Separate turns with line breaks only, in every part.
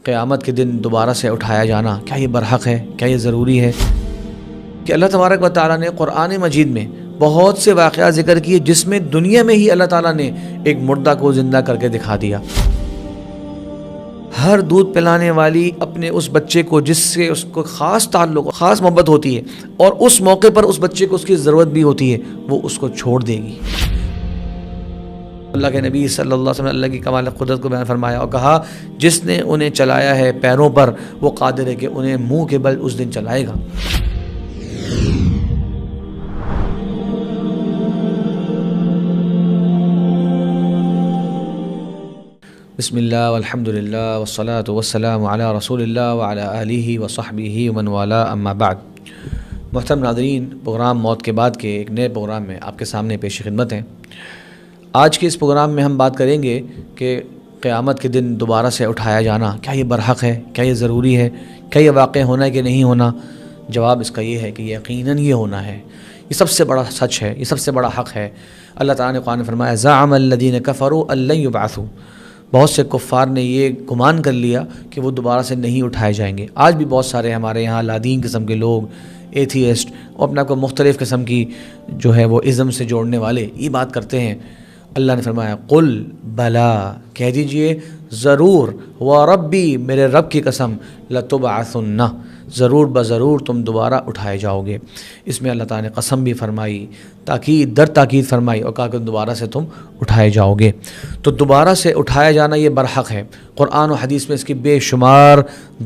قیامت کے دن دوبارہ سے اٹھایا جانا کیا یہ برحق ہے، کیا یہ ضروری ہے؟ کہ اللہ تبارک و تعالیٰ نے قرآن مجید میں بہت سے واقعات ذکر کیے جس میں دنیا میں ہی اللہ تعالیٰ نے ایک مردہ کو زندہ کر کے دکھا دیا۔ ہر دودھ پلانے والی اپنے اس بچے کو جس سے اس کو خاص تعلق، خاص محبت ہوتی ہے اور اس موقع پر اس بچے کو اس کی ضرورت بھی ہوتی ہے، وہ اس کو چھوڑ دے گی۔ اللہ کے نبی صلی اللہ علیہ وسلم نے اللہ کی کمال قدرت کو بیان فرمایا اور کہا جس نے انہیں چلایا ہے پیروں پر وہ قادر ہے کہ انہیں منہ کے بل اس دن چلائے گا۔ بسم اللہ والحمد للہ والصلاة والسلام علی رسول اللہ وعلی آلہ وصحبہ ومن والا اما بعد۔ محترم ناظرین، پروگرام موت کے بعد کے ایک نئے پروگرام میں آپ کے سامنے پیش خدمت ہیں۔ آج کے اس پروگرام میں ہم بات کریں گے کہ قیامت کے دن دوبارہ سے اٹھایا جانا کیا یہ برحق ہے، کیا یہ ضروری ہے، کیا یہ واقع ہونا ہے کہ نہیں ہونا؟ جواب اس کا یہ ہے کہ یقیناً یہ ہونا ہے۔ یہ سب سے بڑا سچ ہے، یہ سب سے بڑا حق ہے۔ اللہ تعالیٰ نے قرآن میں فرمایا زعم الذین کفروا ان لن یبعثوا، بہت سے کفار نے یہ گمان کر لیا کہ وہ دوبارہ سے نہیں اٹھائے جائیں گے۔ آج بھی بہت سارے ہمارے یہاں لادین قسم کے لوگ، ایتھیسٹ اور اپنے آپ کو مختلف قسم کی جو ہے وہ ازم سے جوڑنے والے یہ بات کرتے ہیں۔ اللہ نے فرمایا قل بلا، کہہ دیجئے ضرور، وربی، میرے رب کی قسم، لتبعثن، ضرور بضرور تم دوبارہ اٹھائے جاؤ گے۔ اس میں اللہ تعالیٰ نے قسم بھی فرمائی، تاکید در تاکید فرمائی اور کہا کہ دوبارہ سے تم اٹھائے جاؤ گے۔ تو دوبارہ سے اٹھایا جانا یہ برحق ہے۔ قرآن و حدیث میں اس کی بے شمار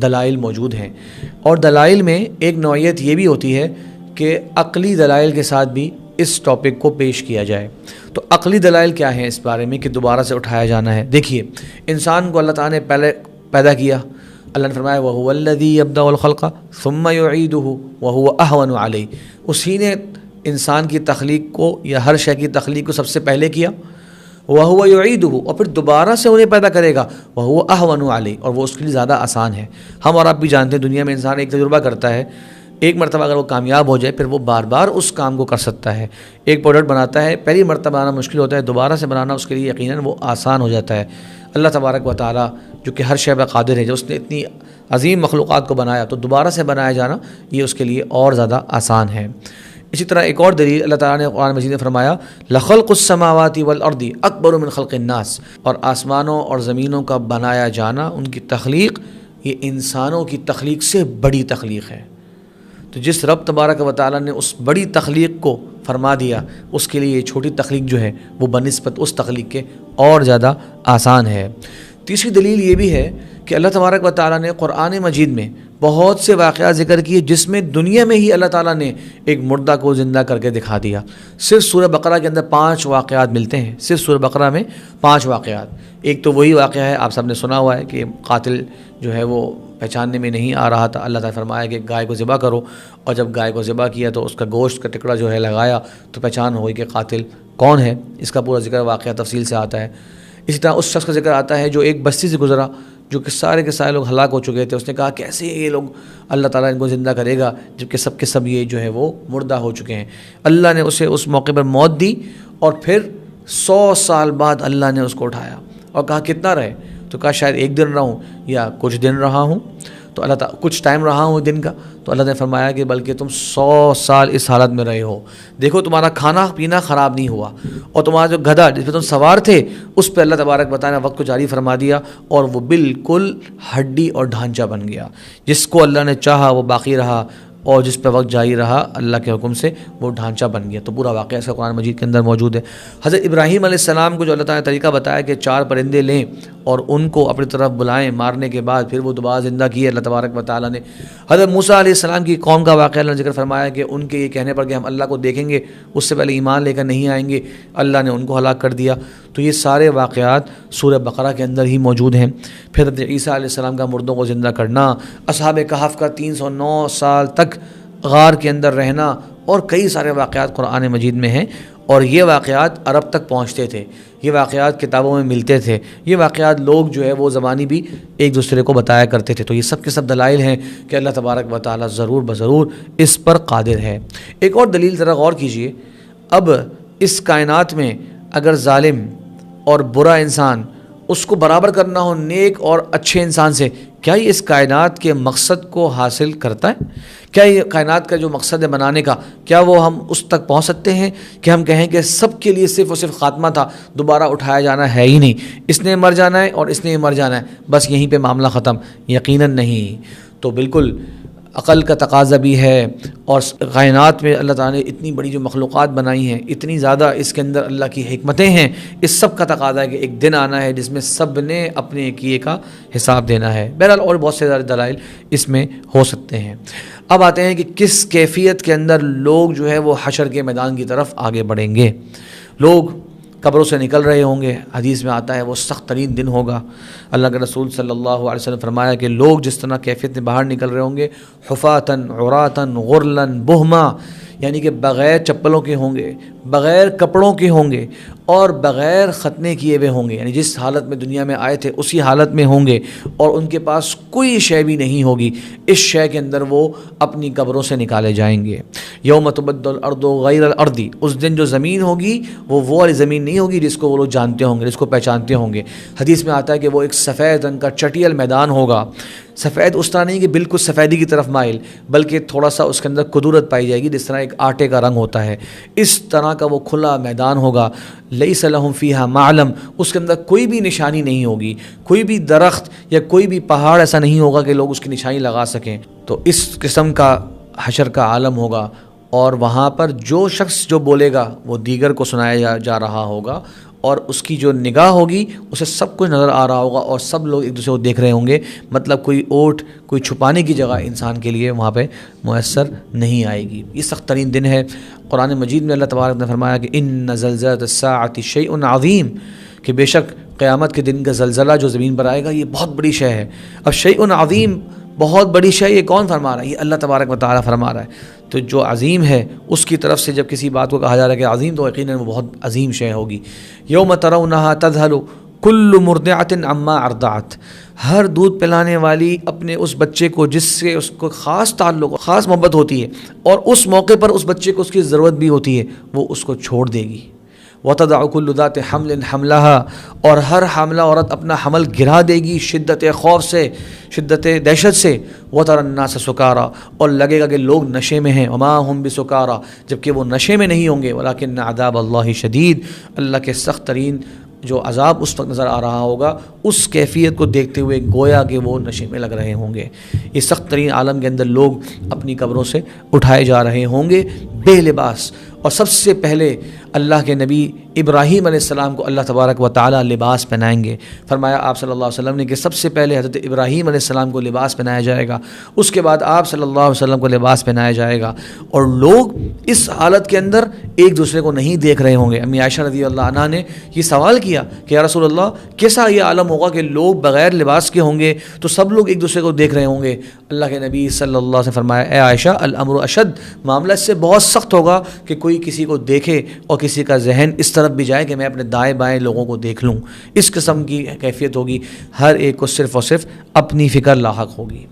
دلائل موجود ہیں، اور دلائل میں ایک نوعیت یہ بھی ہوتی ہے کہ عقلی دلائل کے ساتھ بھی اس ٹاپک کو پیش کیا جائے۔ تو عقلی دلائل کیا ہیں اس بارے میں کہ دوبارہ سے اٹھایا جانا ہے؟ دیکھیے، انسان کو اللہ تعالیٰ نے پہلے پیدا کیا، اللہ نے فرمایا وَهُوَ الَّذِي يَبْدَأُ الْخَلْقَ ثُمَّ يُعِيدُهُ وَهُوَ أَهْوَنُ عَلَيْهِ، اسی نے انسان کی تخلیق کو یا ہر شے کی تخلیق کو سب سے پہلے کیا، وَهُوَ يُعِيدُهُ، اور پھر دوبارہ سے انہیں پیدا کرے گا، وَهُوَ أَهْوَنُ عَلَيْهِ، اور وہ اس کے لیے زیادہ آسان ہے۔ ہم اور آپ بھی جانتے ہیں دنیا میں انسان ایک تجربہ کرتا ہے، ایک مرتبہ اگر وہ کامیاب ہو جائے پھر وہ بار بار اس کام کو کر سکتا ہے۔ ایک پروڈکٹ بناتا ہے، پہلی مرتبہ بنانا مشکل ہوتا ہے، دوبارہ سے بنانا اس کے لیے یقیناً وہ آسان ہو جاتا ہے۔ اللہ تبارک و تعالیٰ جو کہ ہر شے پر قادر ہے، جو اس نے اتنی عظیم مخلوقات کو بنایا، تو دوبارہ سے بنایا جانا یہ اس کے لیے اور زیادہ آسان ہے۔ اسی طرح ایک اور دلیل اللہ تعالیٰ نے قرآن مجید میں فرمایا لخلق السماوات والارض اکبر من خلق الناس، اور آسمانوں اور زمینوں کا بنایا جانا، ان کی تخلیق، یہ انسانوں کی تخلیق سے بڑی تخلیق ہے۔ تو جس رب تبارک و تعالیٰ نے اس بڑی تخلیق کو فرما دیا، اس کے لیے یہ چھوٹی تخلیق جو ہے وہ بنسبت اس تخلیق کے اور زیادہ آسان ہے۔ تیسری دلیل یہ بھی ہے کہ اللہ تبارک و تعالیٰ نے قرآن مجید میں بہت سے واقعات ذکر کیے جس میں دنیا میں ہی اللہ تعالیٰ نے ایک مردہ کو زندہ کر کے دکھا دیا۔ صرف سورہ بقرہ کے اندر 5 واقعات ملتے ہیں، صرف سورہ بقرہ میں 5 واقعات۔ ایک تو وہی واقعہ ہے، آپ سب نے سنا ہوا ہے کہ قاتل جو ہے وہ پہچاننے میں نہیں آ رہا تھا، اللہ تعالیٰ نے فرمایا کہ گائے کو ذبح کرو، اور جب گائے کو ذبح کیا تو اس کا گوشت کا ٹکڑا جو ہے لگایا تو پہچان ہوئی کہ قاتل کون ہے۔ اس کا پورا ذکر واقعہ تفصیل سے آتا ہے۔ اسی طرح اس شخص کا ذکر آتا ہے جو ایک بستی سے گزرا، جو کہ سارے کے سارے لوگ ہلاک ہو چکے تھے۔ اس نے کہا کیسے یہ لوگ اللہ تعالیٰ ان کو زندہ کرے گا جبکہ سب کے سب یہ جو ہے وہ مردہ ہو چکے ہیں۔ اللہ نے اسے اس موقع پر موت دی، اور پھر 100 سال بعد اللہ نے اس کو اٹھایا اور کہا کتنا رہے؟ تو کہا شاید 1 دن رہوں یا کچھ دن رہا ہوں، تو اللہ تعالیٰ کچھ ٹائم رہا ہوں دن کا، تو اللہ نے فرمایا کہ بلکہ تم 100 سال اس حالت میں رہے ہو۔ دیکھو تمہارا کھانا پینا خراب نہیں ہوا، اور تمہارا جو گدھا جس پہ تم سوار تھے اس پہ اللہ تبارک بتانا وقت کو جاری فرما دیا، اور وہ بالکل ہڈی اور ڈھانچہ بن گیا۔ جس کو اللہ نے چاہا وہ باقی رہا، اور جس پہ وقت جاری رہا اللہ کے حکم سے وہ ڈھانچہ بن گیا۔ تو پورا واقعہ اس کا قرآن مجید کے اندر موجود ہے۔ حضرت ابراہیم علیہ السلام کو جو اللہ تعالیٰ نے طریقہ بتایا کہ 4 پرندے لیں اور ان کو اپنی طرف بلائیں، مارنے کے بعد پھر وہ دوبارہ زندہ کیے اللہ تبارک و تعالیٰ نے۔ حضرت موسیٰ علیہ السلام کی قوم کا واقعہ اللہ نے ذکر فرمایا کہ ان کے یہ کہنے پر کہ ہم اللہ کو دیکھیں گے، اس سے پہلے ایمان لے کر نہیں آئیں گے، اللہ نے ان کو ہلاک کر دیا۔ تو یہ سارے واقعات سورہ بقرہ کے اندر ہی موجود ہیں۔ پھر حضرت عیسیٰ علیہ السلام کا مردوں کو زندہ کرنا، اصحاب کہف کا 309 سال تک غار کے اندر رہنا، اور کئی سارے واقعات قرآن مجید میں ہیں، اور یہ واقعات عرب تک پہنچتے تھے، یہ واقعات کتابوں میں ملتے تھے، یہ واقعات لوگ جو ہے وہ زبانی بھی ایک دوسرے کو بتایا کرتے تھے۔ تو یہ سب کے سب دلائل ہیں کہ اللہ تبارک و تعالیٰ ضرور بضرور اس پر قادر ہے۔ ایک اور دلیل ذرا غور کیجئے، اب اس کائنات میں اگر ظالم اور برا انسان اس کو برابر کرنا ہو نیک اور اچھے انسان سے، کیا یہ اس کائنات کے مقصد کو حاصل کرتا ہے؟ کیا یہ کائنات کا جو مقصد ہے بنانے کا، کیا وہ ہم اس تک پہنچ سکتے ہیں کہ ہم کہیں کہ سب کے لیے صرف اور صرف خاتمہ تھا، دوبارہ اٹھایا جانا ہے ہی نہیں، اس نے مر جانا ہے اور اس نے مر جانا ہے، بس یہیں پہ معاملہ ختم؟ یقیناً نہیں۔ تو بالکل عقل کا تقاضا بھی ہے، اور کائنات میں اللہ تعالیٰ نے اتنی بڑی جو مخلوقات بنائی ہیں، اتنی زیادہ اس کے اندر اللہ کی حکمتیں ہیں، اس سب کا تقاضا ہے کہ ایک دن آنا ہے جس میں سب نے اپنے کیے کا حساب دینا ہے۔ بہرحال اور بہت سے زیادہ دلائل اس میں ہو سکتے ہیں۔ اب آتے ہیں کہ کس کیفیت کے اندر لوگ جو ہے وہ حشر کے میدان کی طرف آگے بڑھیں گے۔ لوگ قبروں سے نکل رہے ہوں گے، حدیث میں آتا ہے وہ سخت ترین دن ہوگا۔ اللہ کے رسول صلی اللہ علیہ وسلم فرمایا کہ لوگ جس طرح کیفیت میں باہر نکل رہے ہوں گے، حفاتن عراتن غرلن بہما، یعنی کہ بغیر چپلوں کے ہوں گے، بغیر کپڑوں کے ہوں گے، اور بغیر ختنے کیے ہوئے ہوں گے، یعنی جس حالت میں دنیا میں آئے تھے اسی حالت میں ہوں گے، اور ان کے پاس کوئی شے بھی نہیں ہوگی، اس شے کے اندر وہ اپنی قبروں سے نکالے جائیں گے۔ یوم تبدل الارض غیر الارض، اس دن جو زمین ہوگی وہ والی زمین نہیں ہوگی جس کو وہ لوگ جانتے ہوں گے، جس کو پہچانتے ہوں گے۔ حدیث میں آتا ہے کہ وہ ایک سفید رنگ کا چٹیل میدان ہوگا۔ سفید اس طرح نہیں کہ بالکل سفیدی کی طرف مائل، بلکہ تھوڑا سا اس کے اندر قدورت پائی جائے گی، جس طرح ایک آٹے کا رنگ ہوتا ہے، اس طرح کا وہ کھلا میدان ہوگا۔ لیس لہم فیہا معلم، اس کے اندر کوئی بھی نشانی نہیں ہوگی، کوئی بھی درخت یا کوئی بھی پہاڑ ایسا نہیں ہوگا کہ لوگ اس کی نشانی لگا سکیں۔ تو اس قسم کا حشر کا عالم ہوگا، اور وہاں پر جو شخص جو بولے گا وہ دیگر کو سنایا جا رہا ہوگا، اور اس کی جو نگاہ ہوگی اسے سب کچھ نظر آ رہا ہوگا، اور سب لوگ ایک دوسرے کو دیکھ رہے ہوں گے۔ مطلب کوئی اوٹ، کوئی چھپانے کی جگہ انسان کے لیے وہاں پہ میسر نہیں آئے گی۔ یہ سخت ترین دن ہے۔ قرآن مجید میں اللہ تبارک نے فرمایا کہ ان زلزلۃ الساعۃ شیء عظیم، کہ بے شک قیامت کے دن کا زلزلہ جو زمین پر آئے گا یہ بہت بڑی شے ہے۔ اب شیء عظیم، بہت بڑی شے، یہ کون فرما رہا ہے؟ یہ اللہ تبارک و تعالیٰ فرما رہا ہے۔ تو جو عظیم ہے اس کی طرف سے جب کسی بات کو کہا جا رہا ہے کہ عظیم، تو یقیناً وہ بہت عظیم شے ہوگی۔ یوم ترونہا تذہل کل مرضعۃ عما ارضعت، ہر دودھ پلانے والی اپنے اس بچے کو جس سے اس کو خاص تعلق، خاص محبت ہوتی ہے، اور اس موقع پر اس بچے کو اس کی ضرورت بھی ہوتی ہے، وہ اس کو چھوڑ دے گی۔ وتضع كل ذات حمل حملها، اور ہر حاملہ عورت اپنا حمل گرا دے گی شدت خوف سے، شدت دہشت سے۔ وترى الناس سکارا، اور لگے گا کہ لوگ نشے میں ہیں۔ وما هم بسکارا، جبکہ وہ نشے میں نہیں ہوں گے۔ ولکن عذاب اللہ شدید، اللہ کے سخت ترین جو عذاب اس وقت نظر آ رہا ہوگا، اس کیفیت کو دیکھتے ہوئے گویا کہ وہ نشے میں لگ رہے ہوں گے۔ اس سخت ترین عالم کے اندر لوگ اپنی قبروں سے اٹھائے جا رہے ہوں گے بے لباس، اور سب سے پہلے اللہ کے نبی ابراہیم علیہ السلام کو اللہ تبارک و تعالی لباس پہنائیں گے۔ فرمایا آپ صلی اللہ علیہ وسلم نے کہ سب سے پہلے حضرت ابراہیم علیہ السلام کو لباس پہنایا جائے گا، اس کے بعد آپ صلی اللہ علیہ وسلم کو لباس پہنایا جائے گا، اور لوگ اس حالت کے اندر ایک دوسرے کو نہیں دیکھ رہے ہوں گے۔ امی عائشہ رضی اللہ عنہا نے یہ سوال کیا کہ یا رسول اللہ، کیسا یہ عالم ہوگا کہ لوگ بغیر لباس کے ہوں گے تو سب لوگ ایک دوسرے کو دیکھ رہے ہوں گے؟ اللہ کے نبی صلی اللہ علیہ وسلم نے فرمایا، اے عائشہ، الامر اشد، معاملہ اس سے بہت سخت ہوگا کہ کوئی کسی کو دیکھے اور کسی کا ذہن اس طرف بھی جائے کہ میں اپنے دائیں بائیں لوگوں کو دیکھ لوں۔ اس قسم کی کیفیت ہوگی، ہر ایک کو صرف اور صرف اپنی فکر لاحق ہوگی۔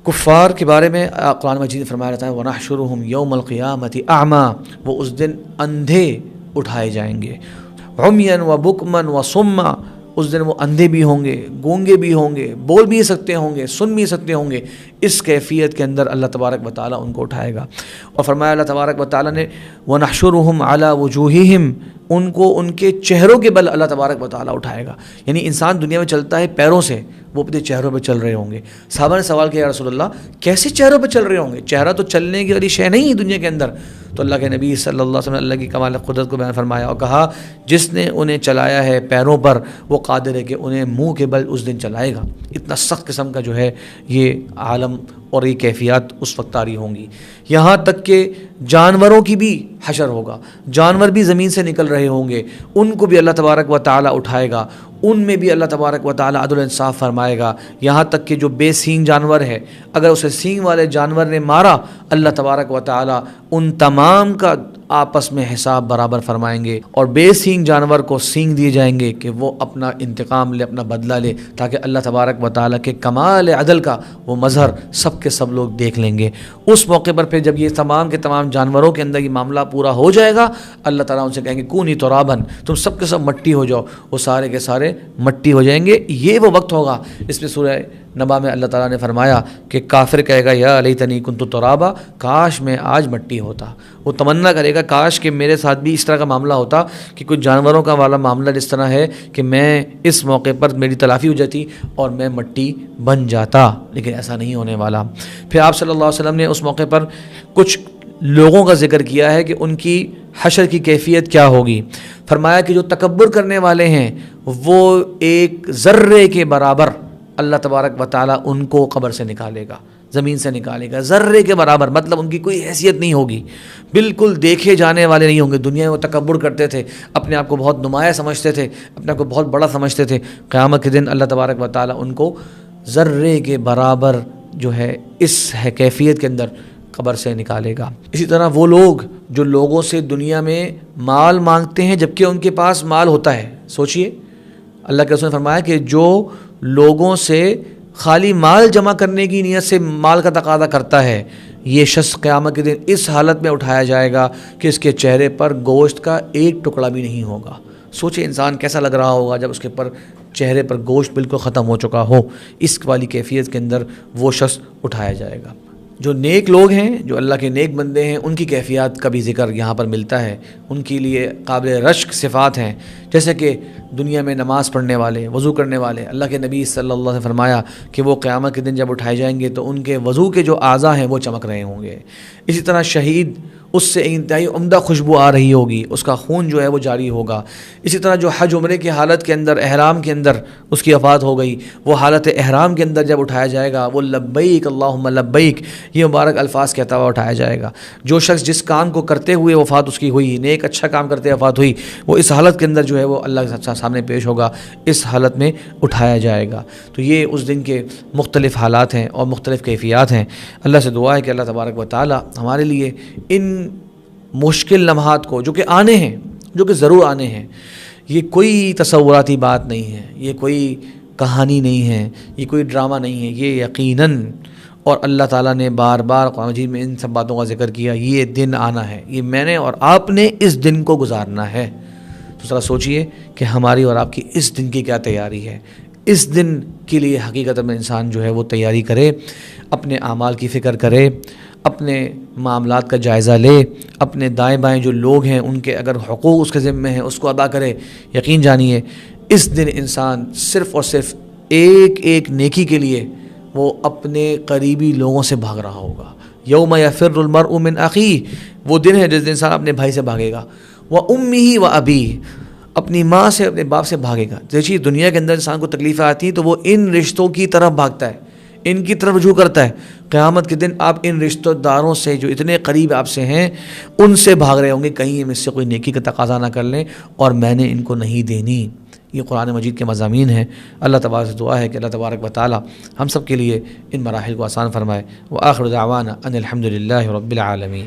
کفار کے بارے میں قرآن مجید فرمایا جاتا ہے وَنَحْشُرُهُمْ يَوْمَ الْقِيَامَةِ أَعْمَى، وہ اس دن اندھے اٹھائے جائیں گے، عُمْيًا وَبُكْمًا وَصُمًّا، اس دن وہ اندھے بھی ہوں گے، گونگے بھی ہوں گے، بول بھی سکتے ہوں گے، سن بھی سکتے ہوں گے۔ اس کیفیت کے اندر اللہ تبارک و تعالیٰ ان کو اٹھائے گا۔ اور فرمایا اللہ تبارک و تعالیٰ نے وَنَحْشُرُهُمْ عَلَى وُجُوهِهِمْ، ان کو ان کے چہروں کے بل اللہ تبارک و تعالیٰ اٹھائے گا۔ یعنی انسان دنیا میں چلتا ہے پیروں سے، وہ اپنے چہروں پہ چل رہے ہوں گے۔ صحابہ نے سوال کیا، یا رسول اللہ کیسے چہروں پہ چل رہے ہوں گے؟ چہرہ تو چلنے کی والی شے نہیں ہے دنیا کے اندر۔ تو اللہ کے نبی صلی اللہ علیہ وسلم نے اللہ کی کمال قدرت کو بیان فرمایا اور کہا، جس نے انہیں چلایا ہے پیروں پر، وہ قادر ہے کہ انہیں منہ کے بل اس دن چلائے گا۔ اتنا سخت قسم کا جو ہے یہ عالم اور یہ کیفیات اس وقت طاری ہوں گی۔ یہاں تک کہ جانوروں کی بھی حشر ہوگا، جانور بھی زمین سے نکل رہے ہوں گے، ان کو بھی اللہ تبارک و تعالیٰ اٹھائے گا، ان میں بھی اللہ تبارک و تعالیٰ عدل و انصاف فرمائے گا۔ یہاں تک کہ جو بے سینگ جانور ہے، اگر اسے سینگ والے جانور نے مارا، اللہ تبارک و تعالیٰ ان تمام کا آپس میں حساب برابر فرمائیں گے، اور بے سینگ جانور کو سینگ دیے جائیں گے کہ وہ اپنا انتقام لے، اپنا بدلہ لے، تاکہ اللہ تبارک و تعالیٰ کے کمال عدل کا وہ مظہر سب کے سب لوگ دیکھ لیں گے۔ اس موقع پر پھر جب یہ تمام کے تمام جانوروں کے اندر یہ معاملہ پورا ہو جائے گا، اللہ تعالیٰ ان سے کہیں گے کونی ترابن، تم سب کے سب مٹی ہو جاؤ، وہ سارے کے سارے مٹی ہو جائیں گے۔ یہ وہ وقت ہوگا، اس میں سورہ نبا میں اللہ تعالیٰ نے فرمایا کہ کافر کہے گا یا لیتنی کنت ترابا، کاش میں آج مٹی ہوتا۔ وہ تمنا کرے گا کاش کہ میرے ساتھ بھی اس طرح کا معاملہ ہوتا کہ کچھ جانوروں کا والا معاملہ جس طرح ہے کہ میں اس موقع پر میری تلافی ہو جاتی اور میں مٹی بن جاتا، لیکن ایسا نہیں ہونے والا۔ پھر آپ صلی اللہ علیہ وسلم نے اس موقع پر کچھ لوگوں کا ذکر کیا ہے کہ ان کی حشر کی کیفیت کیا ہوگی۔ فرمایا کہ جو تکبر کرنے والے ہیں وہ ایک ذرے کے برابر اللہ تبارک و تعالیٰ ان کو قبر سے نکالے گا، زمین سے نکالے گا، ذرے کے برابر، مطلب ان کی کوئی حیثیت نہیں ہوگی، بالکل دیکھے جانے والے نہیں ہوں گے۔ دنیا میں وہ تکبر کرتے تھے، اپنے آپ کو بہت نمایاں سمجھتے تھے، اپنے آپ کو بہت بڑا سمجھتے تھے۔ قیامت کے دن اللہ تبارک و تعالیٰ ان کو ذرے کے برابر جو ہے اس کیفیت کے اندر قبر سے نکالے گا۔ اسی طرح وہ لوگ جو لوگوں سے دنیا میں مال مانگتے ہیں جبکہ ان کے پاس مال ہوتا ہے، سوچئے اللہ کے رسول نے فرمایا کہ جو لوگوں سے خالی مال جمع کرنے کی نیت سے مال کا تقاضا کرتا ہے، یہ شخص قیامت کے دن اس حالت میں اٹھایا جائے گا کہ اس کے چہرے پر گوشت کا ایک ٹکڑا بھی نہیں ہوگا۔ سوچے انسان کیسا لگ رہا ہوگا جب اس کے پر چہرے پر گوشت بالکل ختم ہو چکا ہو۔ اس والی کیفیت کے اندر وہ شخص اٹھایا جائے گا۔ جو نیک لوگ ہیں، جو اللہ کے نیک بندے ہیں، ان کی کیفیات کا بھی ذکر یہاں پر ملتا ہے۔ ان کے لیے قابل رشک صفات ہیں، جیسے کہ دنیا میں نماز پڑھنے والے، وضو کرنے والے۔ اللہ کے نبی صلی اللہ علیہ وسلم نے فرمایا کہ وہ قیامت کے دن جب اٹھائے جائیں گے تو ان کے وضو کے جو اعضاء ہیں وہ چمک رہے ہوں گے۔ اسی طرح شہید، اس سے انتہائی عمدہ خوشبو آ رہی ہوگی، اس کا خون جو ہے وہ جاری ہوگا۔ اسی طرح جو حج عمرے کی حالت کے اندر، احرام کے اندر اس کی وفات ہو گئی، وہ حالت احرام کے اندر جب اٹھایا جائے گا، وہ لبیک اللہم لبیک یہ مبارک الفاظ کہتا ہوا اٹھایا جائے گا۔ جو شخص جس کام کو کرتے ہوئے وفات اس کی ہوئی، نیک اچھا کام کرتے وفات ہوئی، وہ اس حالت کے اندر جو ہے وہ اللہ کے سامنے پیش ہوگا، اس حالت میں اٹھایا جائے گا۔ تو یہ اس دن کے مختلف حالات ہیں اور مختلف کیفیات ہیں۔ اللہ سے دعا ہے کہ اللہ تبارک و تعالی ہمارے لیے ان مشکل لمحات کو جو کہ آنے ہیں، جو کہ ضرور آنے ہیں، یہ کوئی تصوراتی بات نہیں ہے، یہ کوئی کہانی نہیں ہے، یہ کوئی ڈرامہ نہیں ہے، یہ یقیناً، اور اللہ تعالیٰ نے بار بار قرآن مجید میں ان سب باتوں کا ذکر کیا، یہ دن آنا ہے، یہ میں نے اور آپ نے اس دن کو گزارنا ہے۔ تو ذرا سوچئے کہ ہماری اور آپ کی اس دن کی کیا تیاری ہے۔ اس دن کے لیے حقیقت میں انسان جو ہے وہ تیاری کرے، اپنے اعمال کی فکر کرے، اپنے معاملات کا جائزہ لے، اپنے دائیں بائیں جو لوگ ہیں ان کے اگر حقوق اس کے ذمہ ہیں اس کو ادا کرے۔ یقین جانیے اس دن انسان صرف اور صرف ایک ایک نیکی کے لیے وہ اپنے قریبی لوگوں سے بھاگ رہا ہوگا۔ یوم یفر المرء من اخیہ، وہ دن ہے جس دن انسان اپنے بھائی سے بھاگے گا، وامہ وابیہ، اپنی ماں سے، اپنے باپ سے بھاگے گا۔ دیکھیے دنیا کے اندر انسان کو تکلیفیں آتی ہیں تو وہ ان رشتوں کی طرف بھاگتا ہے، ان کی طرف رجوع کرتا ہے۔ قیامت کے دن آپ ان رشتہ داروں سے جو اتنے قریب آپ سے ہیں ان سے بھاگ رہے ہوں گے، کہیں مجھ سے کوئی نیکی کا تقاضا نہ کر لیں اور میں نے ان کو نہیں دینی۔ یہ قرآن مجید کے مضامین ہیں۔ اللہ تبارک سے دعا ہے کہ اللہ تبارک و تعالی ہم سب کے لیے ان مراحل کو آسان فرمائے۔ وآخر دعوانا ان الحمد للہ رب العالمین۔